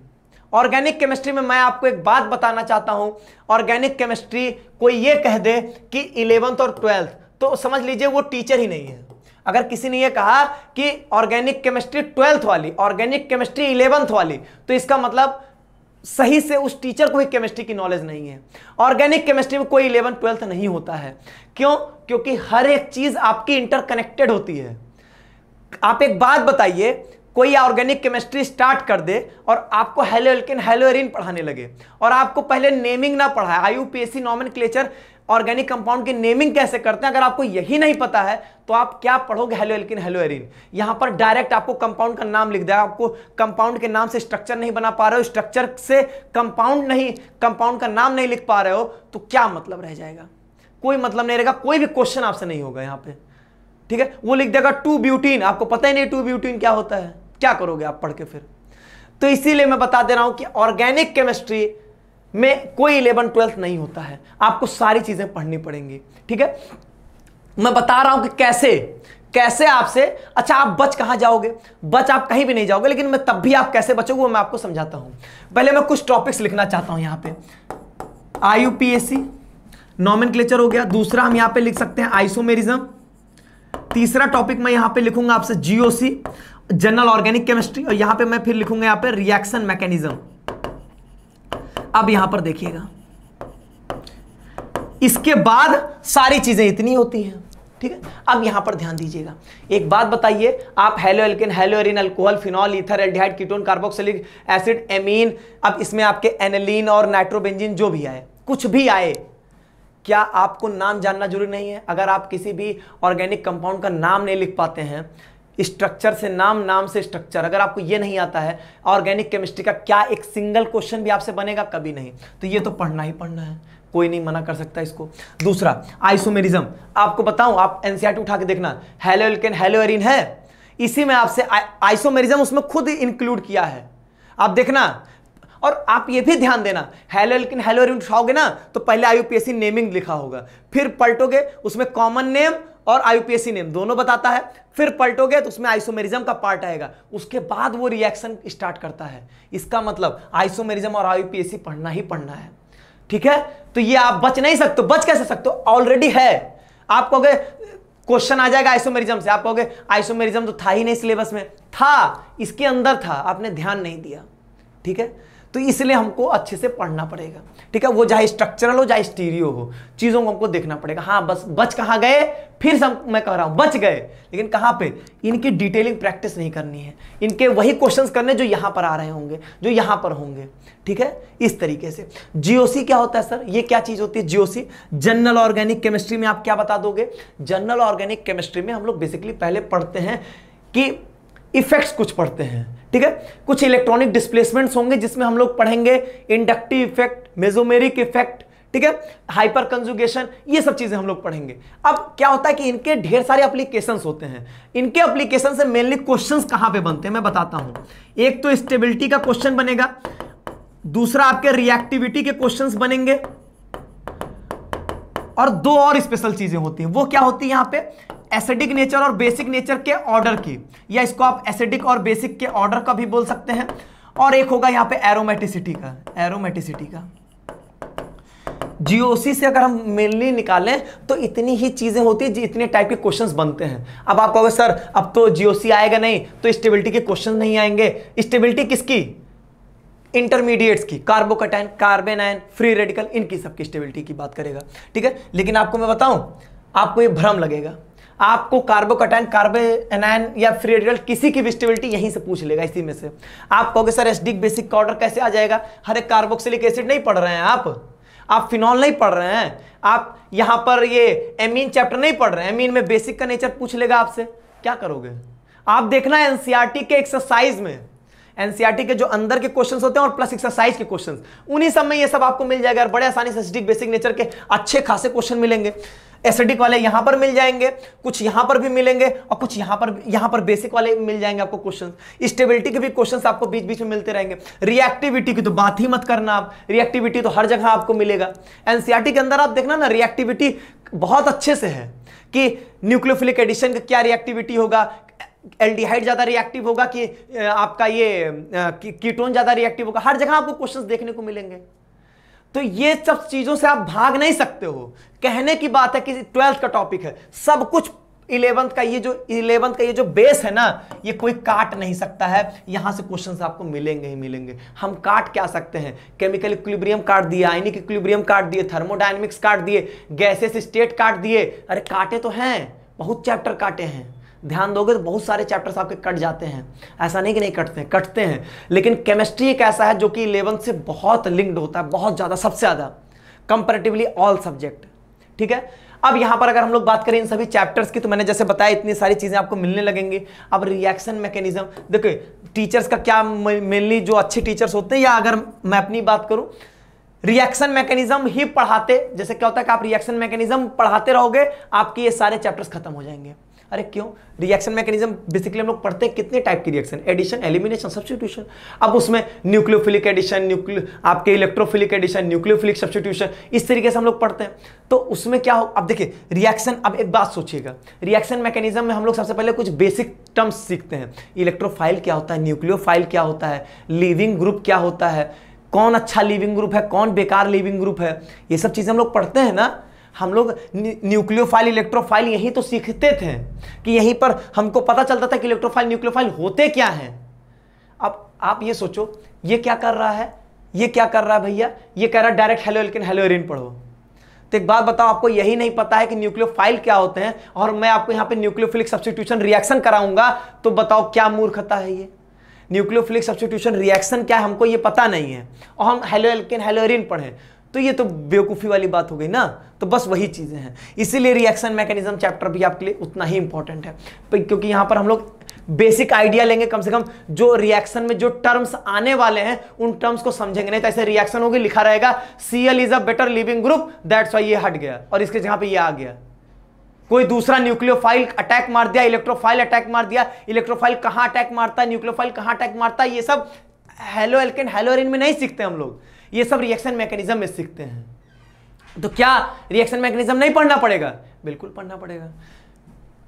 ऑर्गेनिक केमिस्ट्री में मैं आपको एक बात बताना चाहता हूं, ऑर्गेनिक केमिस्ट्री कोई ये कह दे कि 11th और 12th तो समझ लीजिए वो टीचर ही नहीं है। अगर किसी ने ये कहा कि ऑर्गेनिक केमिस्ट्री 12th वाली, ऑर्गेनिक केमिस्ट्री 11th वाली, तो इसका मतलब सही से उस टीचर को ही केमिस्ट्री की नॉलेज नहीं है। ऑर्गेनिक केमिस्ट्री में कोई 11th 12th नहीं होता है। क्यों? क्योंकि हर एक चीज आपकी इंटरकनेक्टेड होती है। आप एक बात बताइए, कोई ऑर्गेनिक केमिस्ट्री स्टार्ट कर दे और आपको हेलोएल्केन हेलोएरिन पढ़ाने लगे और आपको पहले नेमिंग ना पढ़ाए, आईयूपीएसी नॉमेनक्लेचर ऑर्गेनिक कंपाउंड की नेमिंग कैसे करते हैं, अगर आपको यही नहीं पता है तो आप क्या पढ़ोगे हेलोएल्केन हेलोएरिन। यहां पर डायरेक्ट आपको कंपाउंड का नाम लिख देगा, आपको कंपाउंड के नाम से स्ट्रक्चर नहीं बना पा रहे हो, स्ट्रक्चर से कंपाउंड का नाम नहीं लिख पा रहे हो, तो क्या मतलब रह जाएगा? कोई मतलब नहीं रहेगा, कोई भी क्वेश्चन आपसे नहीं होगा यहां पे, ठीक है। वो लिख देगा 2-ब्यूटीन, आपको पता ही नहीं 2-ब्यूटीन क्या होता है, क्या करोगे आप पढ़ के फिर? तो इसीलिए मैं बता दे रहा हूं कि ऑर्गेनिक केमिस्ट्री में कोई 11th 12th नहीं होता है, आपको सारी चीजें पढ़नी पड़ेंगी, ठीक है। मैं बता रहा हूं कि कैसे आपसे, अच्छा आप बच कहां जाओगे? बच आप कहीं भी नहीं जाओगे, लेकिन मैं तब भी आप कैसे बचोगे वो मैं आपको समझाता हूं। पहले मैं कुछ टॉपिक्स लिखना चाहता हूं यहां पे। आईयूपीएसी नॉमेनक्लेचर हो गया, दूसरा हम यहां पे लिख सकते हैं आइसोमेरिज्म, तीसरा टॉपिक मैं यहां पे लिखूंगा आपसे जीओसी जनरल ऑर्गेनिक केमिस्ट्री, और यहां पे मैं फिर लिखूंगा यहां पे रिएक्शन मैकेनिज्म। अब यहां पर देखिएगा, इसके बाद सारी चीजें इतनी होती हैं, ठीक है। अब यहां पर ध्यान दीजिएगा, एक बात बताइए, आप haloalkane haloarene alcohol phenol ether aldehyde ketone carboxylic acid amine, अब इसमें आपके एनिलीन और नाइट्रोबेंजीन जो भी आए, कुछ भी आए, क्या आपको नाम जानना जरूरी नहीं है? अगर आप किसी भी ऑर्गेनिक कंपाउंड का नाम नहीं लिख पाते हैं, स्ट्रक्चर से नाम, नाम से स्ट्रक्चर। अगर आपको ये नहीं आता है ऑर्गेनिक केमिस्ट्री का, क्या एक सिंगल क्वेश्चन भी आपसे बनेगा? कभी नहीं। तो ये तो पढ़ना ही पढ़ना है, कोई नहीं मना कर सकता इसको। दूसरा आइसोमेरिज्म, आपको बताऊं, आप एनसीईआरटी उठा के देखना, हेलो एल्केन हेलो एरीन है, इसी में आपसे आइसोमेरिज्म उसमें खुद इंक्लूड किया है, आप देखना। और आप ये भी ध्यान देना, हेलो एल्केन हेलो एरीन उठाओगे ना तो पहले आईयूपीएसी नेमिंग लिखा होगा, फिर पलटोगे उसमें कॉमन नेम और आईयूपीएसी नेम दोनों बताता है, फिर पलटोगे तो उसमें आइसोमेरिज्म का पार्ट आएगा, उसके बाद वो रिएक्शन स्टार्ट करता है। इसका मतलब आइसोमेरिज्म और आईयूपीएसी पढ़ना ही पढ़ना है, ठीक है। तो ये आप बच नहीं सकते, बच कैसे सकते हो? ऑलरेडी है। आप कहोगे क्वेश्चन आ जाएगा आइसोमेरिज्म से, आप कहोगे आइसोमेरिज्म तो था ही नहीं सिलेबस में, था, इसके अंदर था, आपने ध्यान नहीं दिया, ठीक है। तो इसलिए हमको अच्छे से पढ़ना पड़ेगा, ठीक है। वो चाहे स्ट्रक्चरल हो चाहे स्टीरियो हो, चीजों को हमको देखना पड़ेगा। हाँ, बस बच कहाँ गए, फिर मैं कह रहा हूं बच गए, लेकिन कहाँ पे? इनकी डिटेलिंग प्रैक्टिस नहीं करनी है, इनके वही क्वेश्चंस करने जो यहां पर आ रहे होंगे, जो यहां पर होंगे, ठीक है। इस तरीके से जीओसी क्या होता है सर? ये क्या चीज होती है जीओसी? जनरल ऑर्गेनिक केमिस्ट्री में आप क्या बता दोगे? जनरल ऑर्गेनिक केमिस्ट्री में हम लोग बेसिकली पहले पढ़ते हैं कि इफेक्ट्स कुछ पढ़ते हैं, ठीक है। कुछ इलेक्ट्रॉनिक डिस्प्लेसमेंट्स होंगे जिसमें हम लोग पढ़ेंगे इंडक्टिव इफेक्ट, मेसोमेरिक इफेक्ट, ठीक है, हाइपर कंजुगेशन, ये सब चीजें हम लोग पढ़ेंगे। अब क्या होता है कि इनके ढेर सारे एप्लीकेशंस होते हैं। इनके एप्लीकेशन से मेनली क्वेश्चंस कहां पे बनते हैं मैं बताता हूं। एक तो स्टेबिलिटी का क्वेश्चन बनेगा, दूसरा आपके रिएक्टिविटी के क्वेश्चंस बनेंगे, और दो और स्पेशल चीजें होती हैं। वो क्या होती है? यहां पे एसिडिक नेचर और बेसिक नेचर के ऑर्डर की, या इसको आप एसिडिक और बेसिक के ऑर्डर का भी बोल सकते हैं। और एक होगा यहां पे एरोमेटिसिटी का, एरोमेटिसिटी का। जीओसी से अगर हम मेनली निकालें तो इतनी ही चीजें होती है, इतने टाइप के क्वेश्चंस बनते हैं। अब आप कहोगे सर अब तो जीओसी आएगा नहीं तो स्टेबिलिटी के क्वेश्चन नहीं आएंगे। स्टेबिलिटी किसकी? इंटरमीडिएट्स की, carbocation, carbon ion, free radical, इनकी सबकी स्टेबिलिटी की बात करेगा, ठीक है। लेकिन आपको मैं बताऊं, आपको ये भ्रम लगेगा, आपको कार्बोकैटायन, कार्बन आयन या फ्री रेडिकल किसी की भी स्टेबिलिटी यहीं से पूछ लेगा, इसी में से। आप कहोगे सर एसिडिक बेसिक का ऑर्डर कैसे आ जाएगा? हर एक कार्बोक्सिलिक एसिड नहीं पढ़ रहे हैं आप फिनॉल नहीं पढ़ रहे हैं, आप यहां पर ये एमीन चैप्टर नहीं पढ़ रहे हैं, एमीन में बेसिक का नेचर पूछ लेगा आपसे, क्या करोगे? आप देखना एनसीईआरटी के एक्सरसाइज में, एनसीईआरटी के जो अंदर के क्वेश्चंस होते हैं और प्लस एक्सरसाइज के क्वेश्चंस, उन्हीं सब में ये सब आपको मिल जाएगा। और बड़े आसानी से एसिडिक बेसिक नेचर के अच्छे खासे क्वेश्चन मिलेंगे। एसिडिक वाले यहां पर मिल जाएंगे, कुछ यहां पर भी मिलेंगे, और कुछ यहां पर बेसिक वाले मिल जाएंगे आपको क्वेश्चंस। स्टेबिलिटी के भी क्वेश्चंस आपको बीच बीच में मिलते रहेंगे। रिएक्टिविटी की तो बात ही मत करना, आप रिएक्टिविटी तो हर जगह आपको मिलेगा। एनसीईआरटी के अंदर आप देखना ना, रिएक्टिविटी बहुत अच्छे से है कि न्यूक्लियोफिलिक एडिशन का क्या रिएक्टिविटी होगा, एल्डिहाइड ज्यादा रिएक्टिव होगा कि आपका ये कीटोन ज्यादा रिएक्टिव होगा, हर जगह आपको क्वेश्चंस देखने को मिलेंगे। तो ये सब चीजों से आप भाग नहीं सकते हो। कहने की बात है कि 12th का टॉपिक है, सब कुछ 11th का ये जो बेस है ना, ये कोई काट नहीं सकता है। यहां से क्वेश्चंस आपको मिलेंगे ही मिलेंगे। हम काट क्या सकते हैं? केमिकल इक्विलिब्रियम काट दिया, आयनिक इक्विलिब्रियम काट दिए, थर्मोडायनेमिक्स काट दिए, गैसेस स्टेट काट दिए। अरे काटे तो हैं, बहुत चैप्टर काटे हैं, ध्यान दोगे तो बहुत सारे चैप्टर्स आपके कट जाते हैं। ऐसा नहीं कि नहीं कटते हैं, कटते हैं। लेकिन केमिस्ट्री एक ऐसा है जो कि 11th से बहुत लिंक्ड होता है, बहुत ज्यादा, सबसे ज्यादा, कंपैरेटिवली ऑल सब्जेक्ट, ठीक है। अब यहां पर अगर हम लोग बात करें इन सभी चैप्टर्स की, तो मैंने जैसे बताया इतनी सारी चीजें आपको मिलने लगेंगी। अब रिएक्शन मैकेनिज्म देखिए, टीचर्स का क्या, मेनली जो अच्छे टीचर्स होते हैं, या अगर मैं अपनी बात करूं, रिएक्शन मैकेनिज्म ही पढ़ाते, जैसे क्या होता है कि आप रिएक्शन मैकेनिज्म पढ़ाते रहोगे, आपके ये सारे चैप्टर्स खत्म हो जाएंगे। अरे क्यों? रिएक्शन मैकेनिज्म बेसिकली हम लोग पढ़ते हैं कितने टाइप की रिएक्शन, एडिशन, एलिमिनेशन, सब्स्टिट्यूशन। अब उसमें न्यूक्लियोफिलिक एडिशन, आपके इलेक्ट्रोफिलिक एडिशन, न्यूक्लियोफिलिक सब्स्टिट्यूशन, इस तरीके से हम लोग पढ़ते हैं। तो उसमें क्या हो, अब देखिए रिएक्शन, अब एक बात सोचिएगा, रिएक्शन मैकेनिज्म में हम लोग सबसे पहले कुछ बेसिक टर्म्स सीखते हैं। इलेक्ट्रोफाइल क्या होता है, न्यूक्लियोफाइल क्या होता है, लीविंग ग्रुप क्या होता है, कौन अच्छा लीविंग ग्रुप है, कौन बेकार लीविंग ग्रुप है, ये सब चीजें हम लोग पढ़ते हैं ना। हम लोग न्यूक्लियोफाइल, इलेक्ट्रोफाइल यही तो सीखते थे कि यहीं पर हमको पता चलता था कि इलेक्ट्रोफाइल, न्यूक्लियोफाइल होते क्या हैं। अब आप ये सोचो, ये क्या कर रहा है, ये क्या कर रहा है भैया, ये कह रहा है direct halo alkane hello arene पढ़ो। तो एक बात बताओ, आपको यही नहीं पता है कि न्यूक्लियोफाइल क्या होते हैं, और मैं आपको यहां पे न्यूक्लियोफिलिक सब्स्टिट्यूशन रिएक्शन कराऊंगा, तो बताओ क्या मूर्खता है ये। न्यूक्लियोफिलिक सब्स्टिट्यूशन रिएक्शन क्या है हमको ये पता नहीं है, और हम हेलो एल्केन हेलो एरीन पढ़े, तो ये तो बेवकूफ़ी वाली बात हो गई ना। तो बस वही चीज़ें हैं, इसीलिए रिएक्शन मैकेनिज्म चैप्टर भी आपके लिए उतना ही इंपॉर्टेंट है, क्योंकि यहाँ पर हम लोग बेसिक आइडिया लेंगे, कम से कम जो रिएक्शन में जो टर्म्स आने वाले हैं उन टर्म्स को समझेंगे। नहीं तो ऐसे रिएक्शन होगी, लिखा रहेगा Cl is a better leaving group, that's why ये हट गया और इसके जगह पे ये आ गया। कोई दूसरा न्यूक्लियोफाइल अटैक मार दिया, इलेक्ट्रोफाइल अटैक मार दिया। इलेक्ट्रोफाइल कहां अटैक मारता है, न्यूक्लियोफाइल कहां अटैक मारता है, ये सब हेलो एल्केन हेलोरिन में नहीं सीखते हम लोग, ये सब रिएक्शन मैकेनिज्म में सीखते हैं। तो क्या रिएक्शन मैकेनिज्म नहीं पढ़ना पड़ेगा? बिल्कुल पढ़ना पड़ेगा।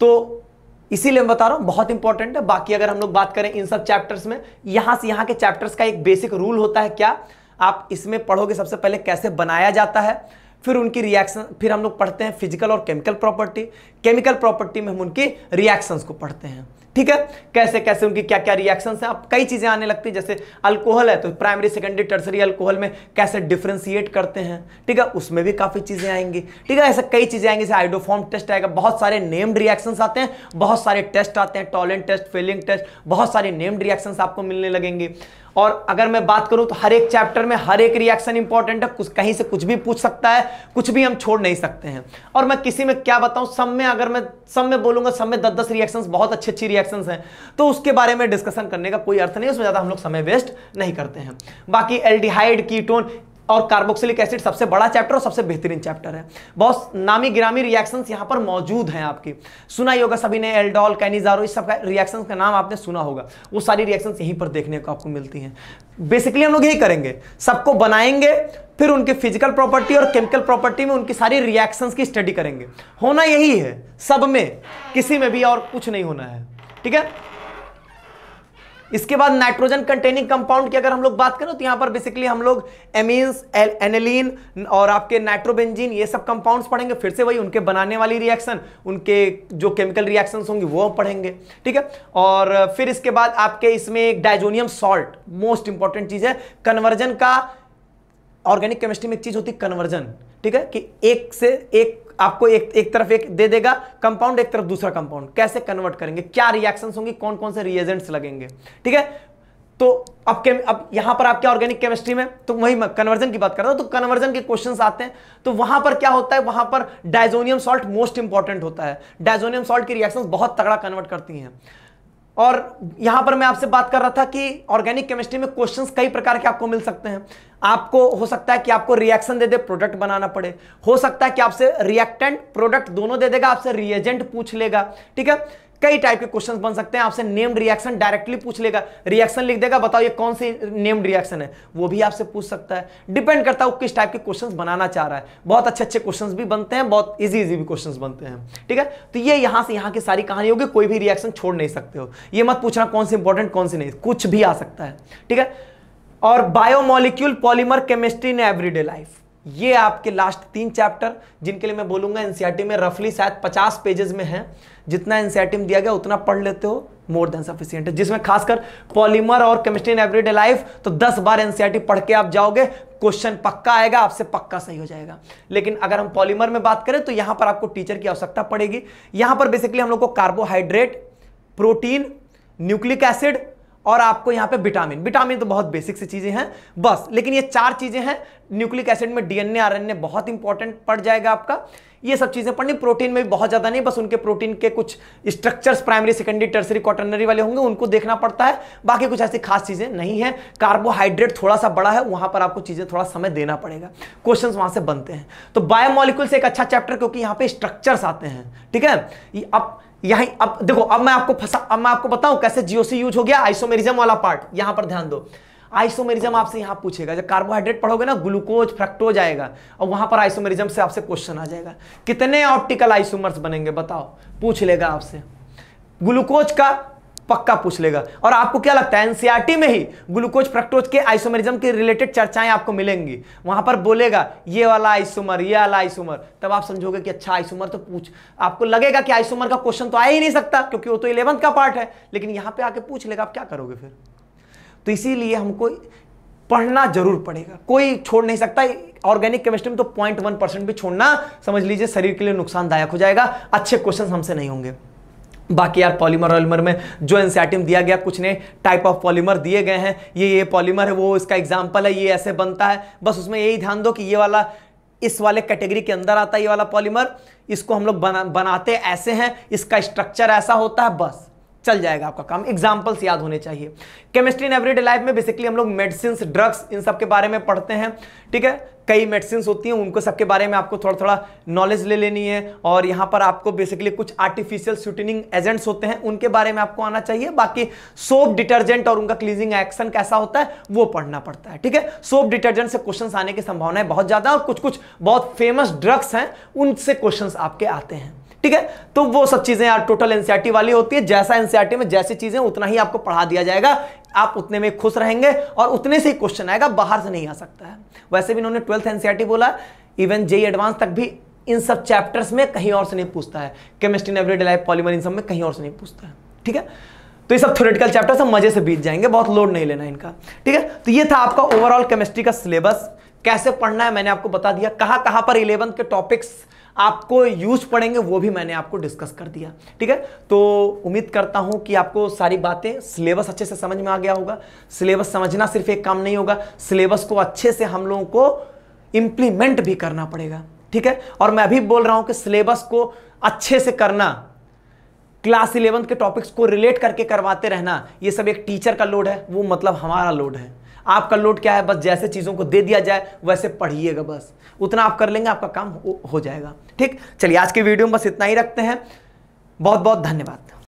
तो इसीलिए मैं बता रहा हूं बहुत इंपॉर्टेंट है। बाकी अगर हम लोग बात करें इन सब चैप्टर्स में, यहां से यहां के चैप्टर्स का एक बेसिक रूल होता है क्या, आप इसमें पढ़ोगे सबसे पहले कैसे बनाया जाता है, फिर उनकी रिएक्शन, फिर हम लोग पढ़ते हैं फिजिकल और केमिकल प्रॉपर्टी। केमिकल प्रॉपर्टी में हम उनकी रिएक्शंस को पढ़ते हैं, ठीक है, कैसे कैसे उनकी क्या क्या रिएक्शंस हैं। अब कई चीजें आने लगती है, जैसे अल्कोहल है तो प्राइमरी सेकेंडरी टर्सरी अल्कोहल में कैसे डिफरेंशिएट करते हैं, ठीक है, उसमें भी काफी चीजें आएंगी, ठीक है, ऐसे कई चीजें आएंगी, जैसे आइडोफॉर्म टेस्ट आएगा, बहुत सारे नेम्ड रिएक्शंस आते हैं, बहुत सारे टेस्ट आते हैं, टॉलेंट टेस्ट, फेलिंग टेस्ट, बहुत सारे नेम्ड रिएक्शंस आपको मिलने लगेंगे। और अगर मैं बात करूं तो हर एक चैप्टर में हर एक रिएक्शन इंपॉर्टेंट है, कुछ कहीं से कुछ भी पूछ सकता है, कुछ भी हम छोड़ नहीं सकते हैं। और मैं किसी में क्या बताऊं, सब में अगर मैं सब में बोलूंगा, सब में 10-10 रिएक्शंस, बहुत अच्छी अच्छी रिएक्शंस हैं, तो उसके बारे में डिस्कशन करने का कोई अर्थ नहीं, उसमें ज्यादा हम लोग समय वेस्ट नहीं करते हैं। बाकी एल्डिहाइड, कीटोन और कार्बोक्सिलिक एसिड सबसे बड़ा चैप्टर और सबसे बेहतरीन चैप्टर है। बहुत नामी गिरामी रिएक्शंस यहां पर मौजूद हैं, आपकी सुना ही होगा सभी ने, एल्डोल, कैनिजारो, इस सब का रिएक्शंस का नाम आपने सुना होगा, वो सारी रिएक्शंस यहीं पर देखने को आपको मिलती हैं। बेसिकली हम लोग यही करेंगे, सबको बनाएंगे, फिर उनके फिजिकल प्रॉपर्टी और केमिकल प्रॉपर्टी में उनकी सारी रिएक्शंस की स्टडी करेंगे। होना यही है सब में, किसी में भी और कुछ नहीं होना है, ठीक है। इसके बाद नाइट्रोजन कंटेनिंग कंपाउंड की अगर हम लोग बात करें तो यहां पर बेसिकली हम लोग एमीन्स, एनिलीन और आपके नाइट्रोबेंजीन, ये सब कंपाउंड्स पढ़ेंगे। फिर से वही उनके बनाने वाली रिएक्शन, उनके जो केमिकल रिएक्शंस होंगी वो पढ़ेंगे, ठीक है। और फिर इसके बाद आपके इसमें एक डायजोनियम सॉल्ट, मोस्ट इंपॉर्टेंट चीज है। कन्वर्जन का ऑर्गेनिक केमिस्ट्री में एक चीज होती है कन्वर्जन, ठीक है, कि एक से एक आपको एक तरफ एक दे देगा कंपाउंड, एक तरफ दूसरा कंपाउंड, कैसे कन्वर्ट करेंगे, क्या रिएक्शंस होंगी, कौन कौन से रिएजेंट्स लगेंगे, ठीक है। तो अब यहां पर आपके ऑर्गेनिक केमिस्ट्री में तो वही मैं कन्वर्जन की बात कर रहा हूं, तो कन्वर्जन के क्वेश्चंस आते हैं, तो वहां पर क्या होता है, वहां पर डायजोनियम सॉल्ट मोस्ट इंपॉर्टेंट होता है। डायजोनियम सॉल्ट की रिएक्शंस बहुत तगड़ा कन्वर्ट करती हैं। और यहां पर मैं आपसे बात कर रहा था कि ऑर्गेनिक केमिस्ट्री में क्वेश्चंस कई प्रकार के आपको मिल सकते हैं। आपको हो सकता है कि आपको रिएक्शन दे दे, प्रोडक्ट बनाना पड़े, हो सकता है कि आपसे रिएक्टेंट प्रोडक्ट दोनों दे देगा, आपसे रिएजेंट पूछ लेगा, ठीक है। कई टाइप के क्वेश्चंस बन सकते हैं, आपसे नेम्ड रिएक्शन डायरेक्टली पूछ लेगा, रिएक्शन लिख देगा, बताओ ये कौन सी नेम्ड रिएक्शन है, वो भी आपसे पूछ सकता है। डिपेंड करता है वो किस टाइप के क्वेश्चंस बनाना चाह रहा है। बहुत अच्छे अच्छे क्वेश्चंस भी बनते हैं, बहुत इजी भी क्वेश्चंस बनते हैं, ठीक है। तो ये यहां से यहां की सारी कहानी होगी, कोई भी रिएक्शन छोड़ नहीं सकते हो। ये मत पूछना कौन सी इंपॉर्टेंट कौन सी नहीं, कुछ भी आ सकता है, ठीक है। और biomolecule polymer chemistry in everyday life, ये आपके लास्ट 3 चैप्टर, जिनके लिए मैं बोलूंगा एनसीईआरटी में रफली शायद 50 पेजेस में है। जितना एनसीईआरटी में दिया गया उतना पढ़ लेते हो, मोर देन सफिशिएंट है। जिसमें खासकर पॉलीमर और केमिस्ट्री इन एवरीडे लाइफ, तो 10 बार एनसीईआरटी पढ़ के आप जाओगे, क्वेश्चन पक्का आएगा, आपसे पक्का सही हो जाएगा। लेकिन अगर हम पॉलीमर में बात करें तो यहां पर आपको टीचर की आवश्यकता पड़ेगी। यहां पर बेसिकली हम लोग को कार्बोहाइड्रेट, प्रोटीन, न्यूक्लिक एसिड और आपको यहां पे विटामिन तो बहुत बेसिक सी चीजें हैं बस, लेकिन ये 4 चीजें हैं। न्यूक्लिक एसिड में डीएनए, आरएनए बहुत इंपॉर्टेंट पड़ जाएगा आपका, ये सब चीजें पढ़नी। प्रोटीन में भी बहुत ज्यादा नहीं, बस उनके प्रोटीन के कुछ structures primary, secondary, tertiary, quaternary वाले होंगे, उनको देखना पड़ता है। बाकी कुछ ऐसी खास चीजें नहीं है। कार्बोहाइड्रेट थोड़ा सा बड़ा है, वहां पर आपको चीजें थोड़ा समय देना पड़ेगा, क्वेश्चंस वहां से बनते हैं। तो बायोमोलिक्यूल से एक अच्छा चैप्टर, क्योंकि यहां पे स्ट्रक्चर्स आते हैं, ठीक है। अब देखो, अब मैं आपको बताऊं कैसे जीओसी यूज हो गया। आइसोमेरिज्म वाला पार्ट यहां पर ध्यान दो। आइसोमेरिज्म आपसे यहां पूछेगा, जब कार्बोहाइड्रेट पढ़ोगे ना, ग्लूकोज, फ्रक्टोज आएगा, और वहां पर आइसोमेरिज्म से आपसे क्वेश्चन आ जाएगा, कितने ऑप्टिकल आइसोमर्स बनेंगे बताओ, पूछ लेगा आपसे। ग्लूकोज का पक्का पूछ लेगा। और आपको क्या लगता है, एनसीईआरटी में ही ग्लूकोज, फ्रक्टोज के आइसोमेरिज्म के रिलेटेड चर्चाएं आपको मिलेंगी। वहां पर बोलेगा ये वाला आइसोमर, ये वाला आइसोमर, तब आप समझोगे कि अच्छा आइसोमर तो पूछ, आपको लगेगा कि आइसोमर का क्वेश्चन तो आ ही नहीं सकता, क्योंकि वो तो 11th का पार्ट है, लेकिन यहां पे आके पूछ लेगा, आप क्या करोगे फिर। तो इसीलिए हमको पढ़ना जरूर पड़ेगा, कोई छोड़ नहीं सकता। ऑर्गेनिक केमिस्ट्री में तो 0.1% भी छोड़ना, समझ लीजिए शरीर के लिए नुकसानदायक हो जाएगा, अच्छे क्वेश्चन हमसे नहीं होंगे। बाकी यार पॉलीमर वॉलीमर में जो एनसीईआरटी में दिया गया, कुछ ने टाइप ऑफ पॉलीमर दिए गए हैं, ये पॉलीमर है, वो इसका एग्जांपल है, ये ऐसे बनता है, बस उसमें यही ध्यान दो कि ये वाला इस वाले कैटेगरी के अंदर आता है, ये वाला पॉलीमर, इसको हम लोग बनाते ऐसे हैं, इसका स्ट्रक्चर ऐसा होता है, बस चल जाएगा आपका काम, एग्जांपल्स याद होने चाहिए। केमिस्ट्री इन एवरीडे लाइफ में बेसिकली हम लोग मेडिसिन, ड्रग्स, इन सब के बारे में पढ़ते हैं, ठीक है। कई मेडिसिन होती हैं, उनको सबके बारे में आपको थोड़ा थोड़ा नॉलेज ले लेनी है। और यहाँ पर आपको बेसिकली कुछ आर्टिफिशियल स्वीटनिंग एजेंट्स होते हैं, उनके बारे में आपको आना चाहिए। बाकी सोप डिटर्जेंट और उनका क्लीजिंग एक्शन कैसा होता है वो पढ़ना पड़ता है, ठीक है। सोप डिटर्जेंट से क्वेश्चन आने की संभावना बहुत ज्यादा, और कुछ कुछ बहुत फेमस ड्रग्स हैं उनसे क्वेश्चन आपके आते हैं, ठीक है। तो वो सब चीजें यार टोटल एनसीईआरटी वाली होती है। जैसा एनसीईआरटी में जैसी चीजें उतना ही आपको पढ़ा दिया जाएगा, आप उतने में खुश रहेंगे और उतने से ही क्वेश्चन आएगा, बाहर से नहीं आ सकता है। वैसे भी इन्होंने 12th एनसीईआरटी बोला, इवन जेईई एडवांस तक भी इन सब चैप्टर्स में कहीं और से नहीं पूछता है। Chemistry in everyday life, polymer, इन सब में कहीं और से नहीं पूछता है, ठीक है। तो ये सब थ्योरेटिकल चैप्टर्स हम मजे से बीत जाएंगे, बहुत लोड नहीं लेना इनका, ठीक है। तो ये था आपका ओवरऑल केमिस्ट्री का सिलेबस। कैसे पढ़ना है मैंने आपको बता दिया, कहां कहां पर 11th के टॉपिक्स आपको यूज पड़ेंगे वो भी मैंने आपको डिस्कस कर दिया, ठीक है। तो उम्मीद करता हूं कि आपको सारी बातें, सिलेबस अच्छे से समझ में आ गया होगा। सिलेबस समझना सिर्फ एक काम नहीं होगा, सिलेबस को अच्छे से हम लोगों को इंप्लीमेंट भी करना पड़ेगा, ठीक है। और मैं अभी बोल रहा हूं कि सिलेबस को अच्छे से करना, क्लास 11th के टॉपिक्स को रिलेट करके करवाते रहना, ये सब एक टीचर का लोड है, वो मतलब हमारा लोड है। आपका लोड क्या है, बस जैसे चीजों को दे दिया जाए वैसे पढ़िएगा, बस उतना आप कर लेंगे, आपका काम हो जाएगा, ठीक। चलिए आज के वीडियो में बस इतना ही रखते हैं। बहुत बहुत धन्यवाद।